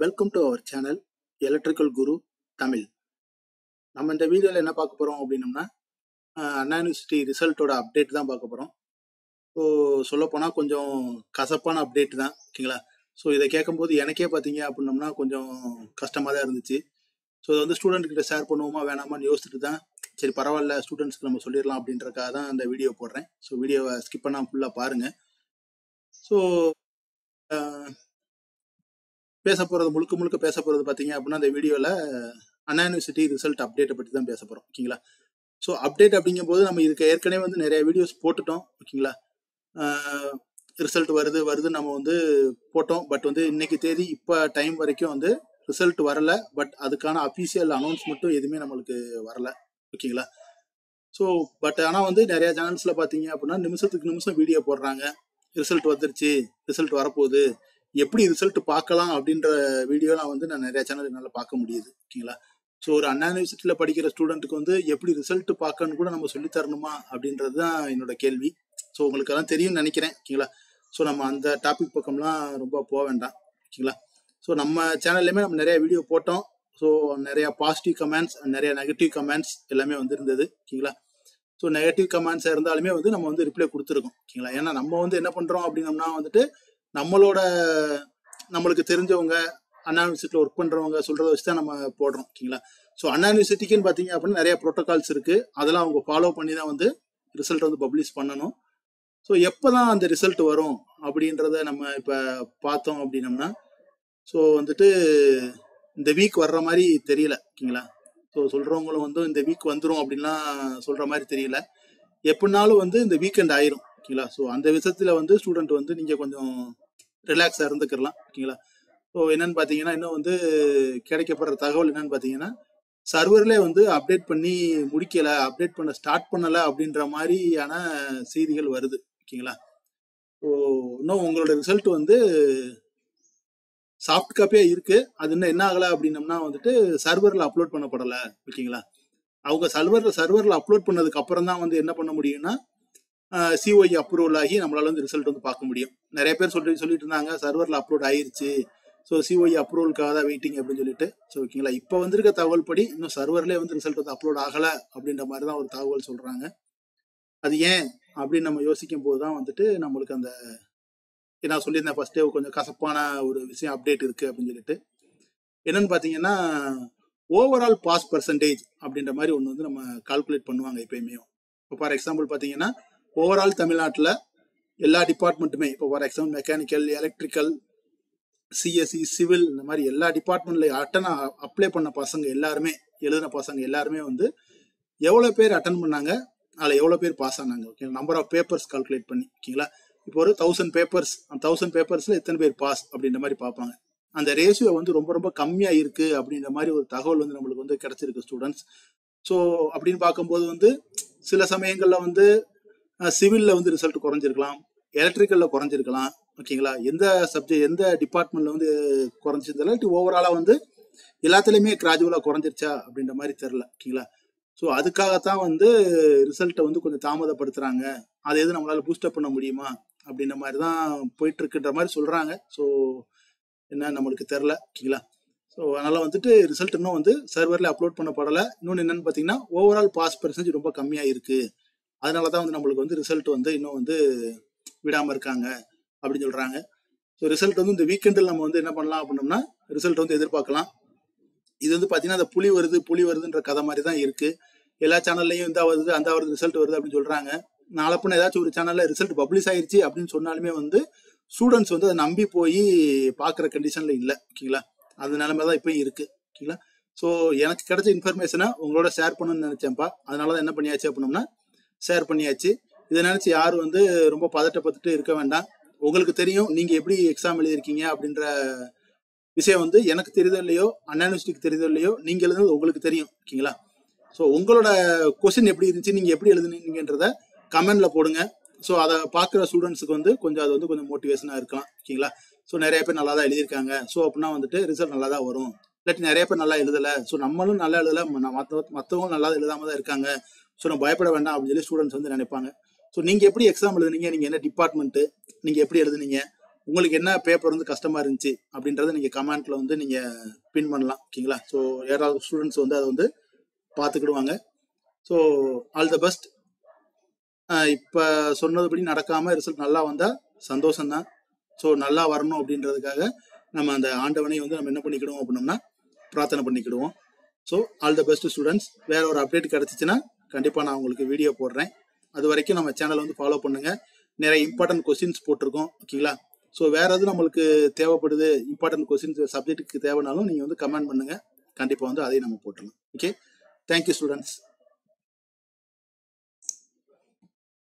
Welcome to our channel electrical Guru Tamil. நம்ம இந்த வீடியோவில் என்ன பார்க்க போகிறோம் அப்படின்னம்னா அண்ணா யூனிவர்சிட்டி ரிசல்ட்டோட அப்டேட் தான் பார்க்க போகிறோம். ஸோ சொல்லப்போனால் கொஞ்சம் கசப்பான அப்டேட் தான், ஓகேங்களா. ஸோ இதை கேட்கும்போது எனக்கே பார்த்தீங்க அப்படின்னம்னா கொஞ்சம் கஷ்டமாக தான் இருந்துச்சு. ஸோ இதை வந்து ஸ்டூடெண்ட் கிட்ட ஷேர் பண்ணுவோமா வேணாமான்னு யோசிச்சுட்டு தான் சரி பரவாயில்ல ஸ்டூடெண்ட்ஸ்க்கு நம்ம சொல்லிடலாம் அப்படின்றக்காக தான் அந்த வீடியோ போடுறேன். ஸோ வீடியோவை ஸ்கிப் பண்ணாமல் ஃபுல்லாக பாருங்கள். ஸோ பேச போகிறது முழுக்க பேச போகிறது பார்த்தீங்க அப்படின்னா அந்த வீடியோவில் அண்ணா யூனிவர்சிட்டி ரிசல்ட் அப்டேட்டை பற்றி தான் பேச போகிறோம், ஓகேங்களா. ஸோ அப்டேட் அப்படிங்கும்போது நம்ம இதுக்கு ஏற்கனவே வந்து நிறைய வீடியோஸ் போட்டுட்டோம், ஓகேங்களா. ரிசல்ட் வருது நம்ம வந்து போட்டோம். பட் வந்து இன்னைக்கு தேதி இப்போ டைம் வரைக்கும் வந்து ரிசல்ட் வரல. பட் அதுக்கான அஃபீஷியல் அனௌன்ஸ்மெண்ட்டும் எதுவுமே நம்மளுக்கு வரல, ஓகேங்களா. ஸோ பட் ஆனால் வந்து நிறைய சேனல்ஸில் பார்த்தீங்க அப்படின்னா நிமிஷத்துக்கு நிமிஷம் வீடியோ போடுறாங்க. ரிசல்ட் வந்துருச்சு, ரிசல்ட் வரப்போகுது, எப்படி ரிசல்ட் பார்க்கலாம் அப்படின்ற வீடியோலாம் வந்து நான் நிறைய சேனல் என்னால் பார்க்க முடியுது, ஓகேங்களா. ஸோ ஒரு அண்ணா யூனிவர்சிட்டியில் படிக்கிற ஸ்டூடெண்ட்டுக்கு வந்து எப்படி ரிசல்ட் பார்க்கணும்னு கூட நம்ம சொல்லி தரணுமா அப்படின்றது தான் என்னோட கேள்வி. ஸோ உங்களுக்கு எல்லாம் தெரியும்னு நினைக்கிறேன், ஓகேங்களா. ஸோ நம்ம அந்த டாபிக் பக்கம்லாம் ரொம்ப போக வேண்டாம், ஓகேங்களா. ஸோ நம்ம சேனல்லையுமே நம்ம நிறைய வீடியோ போட்டோம். ஸோ நிறைய பாசிட்டிவ் கமெண்ட்ஸ், நிறைய நெகட்டிவ் கமெண்ட்ஸ் எல்லாமே வந்து இருந்தது, ஓகேங்களா. ஸோ நெகட்டிவ் கமெண்ட்ஸ் இருந்தாலுமே வந்து நம்ம வந்து ரிப்ளை கொடுத்துருக்கோம், ஓகேங்களா. ஏன்னா நம்ம வந்து என்ன பண்ணுறோம் அப்படின்னம்னா வந்துட்டு நம்மளுக்கு தெரிஞ்சவங்க அண்ணா யூனிவர்சிட்டியில் ஒர்க் பண்ணுறவங்க சொல்கிறத வச்சு தான் நம்ம போடுறோம், ஓகேங்களா. ஸோ அண்ணா யூனிவர்சிட்டிக்குன்னு பார்த்தீங்க அப்படின்னா நிறைய ப்ரோட்டோகால்ஸ் இருக்குது. அதெல்லாம் அவங்க ஃபாலோ பண்ணி தான் வந்து ரிசல்ட் வந்து பப்ளிஷ் பண்ணணும். ஸோ எப்போ தான் அந்த ரிசல்ட் வரும் அப்படின்றத நம்ம இப்போ பார்த்தோம் அப்படின்னம்னா ஸோ வந்துட்டு இந்த வீக் வர்ற மாதிரி தெரியல, ஓகேங்களா. ஸோ சொல்கிறவங்களும் வந்து இந்த வீக் வந்துடும் அப்படின்லாம் சொல்கிற மாதிரி தெரியல. எப்படினாலும் வந்து இந்த வீக்கெண்ட் ஆயிரும், ஓகேங்களா. ஸோ அந்த விஷயத்தில் வந்து ஸ்டூடெண்ட் வந்து நீங்கள் கொஞ்சம் ரிலாக்ஸாக இருந்துக்கலாம், ஓகேங்களா. ஸோ என்னன்னு பார்த்தீங்கன்னா இன்னும் வந்து கிடைக்கப்படுற தகவல் என்னன்னு பார்த்தீங்கன்னா சர்வர்லேயே வந்து அப்டேட் பண்ணி முடிக்கலை, அப்டேட் பண்ண ஸ்டார்ட் பண்ணலை அப்படின்ற மாதிரியான செய்திகள் வருது, ஓகேங்களா. ஸோ இன்னும் உங்களோட ரிசல்ட் வந்து சாஃப்ட் காப்பியாக இருக்குது. அது இன்னும் என்ன ஆகலை அப்படின்னம்னா வந்துட்டு சர்வரில் அப்லோட் பண்ணப்படலை, ஓகேங்களா. அவங்க சர்வரில் அப்லோட் பண்ணதுக்கு அப்புறம் தான் வந்து என்ன பண்ண முடியும்னா சிஓஇ அப்ரூவல் ஆகி நம்மளால வந்து ரிசல்ட் வந்து பார்க்க முடியும். நிறைய பேர் சொல்லிட்டு இருந்தாங்க சர்வரில் அப்லோட் ஆயிருச்சு, ஸோ சிஓஇ அப்ரூவலுக்காக தான் வெயிட்டிங் அப்படின்னு சொல்லிட்டு. ஸோ ஓகேங்களா, இப்போ வந்திருக்க தகவல் படி இன்னும் சர்வர்லேயே வந்து ரிசல்ட் வந்து அப்லோட் ஆகலை அப்படின்ற மாதிரி தான் ஒரு தகவல் சொல்கிறாங்க. அது ஏன் அப்படின்னு நம்ம யோசிக்கும் போது தான் வந்துட்டு நம்மளுக்கு அந்த நான் சொல்லியிருந்தேன் ஃபர்ஸ்டே கொஞ்சம் கசப்பான ஒரு விஷயம் அப்டேட் இருக்குது அப்படின்னு சொல்லிட்டு. என்னன்னு பார்த்தீங்கன்னா ஓவரால் பாஸ் பர்சன்டேஜ் அப்படின்ற மாதிரி ஒன்று வந்து நம்ம கால்குலேட் பண்ணுவாங்க எப்பயுமே. இப்போ ஃபார் எக்ஸாம்பிள் பார்த்தீங்கன்னா ஓவரால் தமிழ்நாட்டில் எல்லா டிபார்ட்மெண்ட்டுமே இப்போ for example mechanical, electrical, CSC, civil, இந்த மாதிரி எல்லா டிபார்ட்மெண்ட்ல அப்ளை பண்ண பசங்க எல்லாருமே, எழுதின பசங்க எல்லாருமே வந்து எவ்வளோ பேர் அட்டன் பண்ணாங்க, அதில் எவ்வளோ பேர் பாஸ் ஆனாங்க, okay. Number of papers calculate பண்ணி, ஓகேங்களா. இப்போ ஒரு 1000 பேப்பர்ஸ், அந்த 1000 பேப்பர்ஸில் எத்தனை பேர் பாஸ் அப்படின்ற மாதிரி பார்ப்பாங்க. அந்த ரேஷியோ வந்து ரொம்ப கம்மியாக இருக்குது அப்படின்ற மாதிரி ஒரு தகவல் வந்து நம்மளுக்கு வந்து கிடைச்சிருக்கு ஸ்டூடெண்ட்ஸ். ஸோ அப்படின்னு பார்க்கும்போது வந்து சில சமயங்களில் வந்து சிவிலில் வந்து ரிசல்ட் குறைஞ்சிருக்கலாம், எலக்ட்ரிக்கலில் குறைஞ்சிருக்கலாம், ஓகேங்களா. எந்த டிபார்ட்மெண்ட்ல வந்து குறைஞ்சிருந்தாலும் ஓவராலாக வந்து எல்லாத்துலேயுமே கிராஜுவலாக குறைஞ்சிருச்சா அப்படின்ற மாதிரி தெரில, ஓகேங்களா. ஸோ அதுக்காகத்தான் வந்து ரிசல்ட்டை வந்து கொஞ்சம் தாமதப்படுத்துகிறாங்க. அதை எது நம்மளால் பூஸ்டப் பண்ண முடியுமா அப்படின்ற மாதிரி தான் போயிட்டுருக்குன்ற மாதிரி சொல்கிறாங்க. ஸோ என்ன நம்மளுக்கு தெரில, ஓகேங்களா. ஸோ அதனால் வந்துட்டு ரிசல்ட் இன்னும் வந்து சர்வரில் அப்லோட் பண்ணப்படலை. இன்னொன்று என்னென்னு பார்த்தீங்கன்னா ஓவரால் பாஸ் பர்சன்டேஜ் ரொம்ப கம்மியாக இருக்குது. அதனால தான் வந்து நம்மளுக்கு வந்து ரிசல்ட் வந்து இன்னும் வந்து விடாமல் இருக்காங்க அப்படின்னு சொல்கிறாங்க. ஸோ ரிசல்ட் வந்து இந்த வீக்கெண்டில் நம்ம வந்து என்ன பண்ணலாம் அப்படின்னோம்னா ரிசல்ட் வந்து எதிர்பார்க்கலாம். இது வந்து பார்த்தீங்கன்னா அந்த புலி வருதுன்ற கதை மாதிரி தான் இருக்குது. எல்லா சேனல்லையும் இந்த வருது அந்த வருது ரிசல்ட் வருது அப்படின்னு சொல்கிறாங்க. நாளப்பின்னு ஏதாச்சும் ஒரு சேனலில் ரிசல்ட் பப்ளிஷ் ஆயிடுச்சு அப்படின்னு சொன்னாலுமே வந்து ஸ்டூடெண்ட்ஸ் வந்து அதை நம்பி போய் பார்க்குற கண்டிஷனில் இல்லை, ஓகேங்களா. அந்த நிலைமை தான் இப்போ இருக்குது, ஓகேங்களா. ஸோ எனக்கு கிடைச்ச இன்ஃபர்மேஷனை உங்களோட ஷேர் பண்ணணும்னு நினச்சேன்ப்பா. அதனால தான் என்ன பண்ணியாச்சு அப்படின்னோம்னா ஷேர் பண்ணியாச்சு. இதை நினச்சி யாரும் வந்து ரொம்ப பதட்டப்பட்டுட்டு இருக்க வேண்டாம். உங்களுக்கு தெரியும் நீங்கள் எப்படி எக்ஸாம் எழுதியிருக்கீங்க அப்படின்ற விஷயம் வந்து எனக்கு தெரியுதோ இல்லையோ, அண்ணா யூனிவர்சிட்டிக்கு தெரியுதோ இல்லையோ, நீங்கள் எழுதுனது உங்களுக்கு தெரியும், ஓகேங்களா. ஸோ உங்களோட கொஸ்டின் எப்படி இருந்துச்சு, நீங்கள் எப்படி எழுதுனீங்கன்றத கமெண்ட்ல போடுங்க. ஸோ அதை பார்க்குற ஸ்டூடெண்ட்ஸுக்கு வந்து அது வந்து கொஞ்சம் மோட்டிவேஷனாக இருக்கலாம், ஓகேங்களா. ஸோ நிறைய பேர் நல்லா தான் எழுதியிருக்காங்க, ஸோ அப்படின்னா வந்துட்டு ரிசல்ட் நல்லா தான் வரும். இல்லாட்டி நிறைய பேர் நல்லா எழுதலை, ஸோ நம்மளும் நல்லா எழுதலை, மற்றவங்களும் நல்லா எழுதாமல் தான் இருக்காங்க, ஸோ நம்ம பயப்பட வேண்டாம் அப்படின்னு சொல்லி ஸ்டூடெண்ட்ஸ் வந்து நினைப்பாங்க. ஸோ நீங்கள் எப்படி எக்ஸாம் எழுதுனீங்க, நீங்கள் என்ன டிபார்ட்மெண்ட்டு, நீங்கள் எப்படி எழுதுனீங்க, உங்களுக்கு என்ன பேப்பர் வந்து கஷ்டமா இருந்துச்சு அப்படின்றத நீங்கள் கமெண்ட்ல வந்து நீங்கள் பின் பண்ணலாம். ஓகேங்களா? ஸோ யாராவது ஸ்டூடெண்ட்ஸ் வந்து அதை வந்து பார்த்துக்கிடுவாங்க. So all the best. இப்போ சொன்னதுபடி நடக்காமல் ரிசல்ட் நல்லா வந்தால் சந்தோஷம்தான். ஸோ நல்லா வரணும் அப்படின்றதுக்காக நம்ம அந்த ஆண்டவனை வந்து நம்ம என்ன பண்ணிக்கிடுவோம் அப்படின்னோம்னா பிரார்த்தனை பண்ணிக்கிடுவோம். So all the best students. வேற ஒரு அப்டேட் கிடச்சிச்சின்னா கண்டிப்பாக நான் உங்களுக்கு வீடியோ போடுறேன். அது வரைக்கும் நம்ம சேனலை வந்து ஃபாலோ பண்ணுங்கள். நிறைய இம்பார்ட்டன்ட் கொஸ்டின்ஸ் போட்டிருக்கோம். ஓகேங்களா? ஸோ வேற எதுவும் நம்மளுக்கு தேவைப்படுது, இம்பார்ட்டன்ட் கொஸ்டின்ஸ் சப்ஜெக்ட்டுக்கு தேவைனாலும் நீங்கள் வந்து கமெண்ட் பண்ணுங்கள். கண்டிப்பாக வந்து அதையும் நம்ம போட்டுடலாம். Okay, thank you students.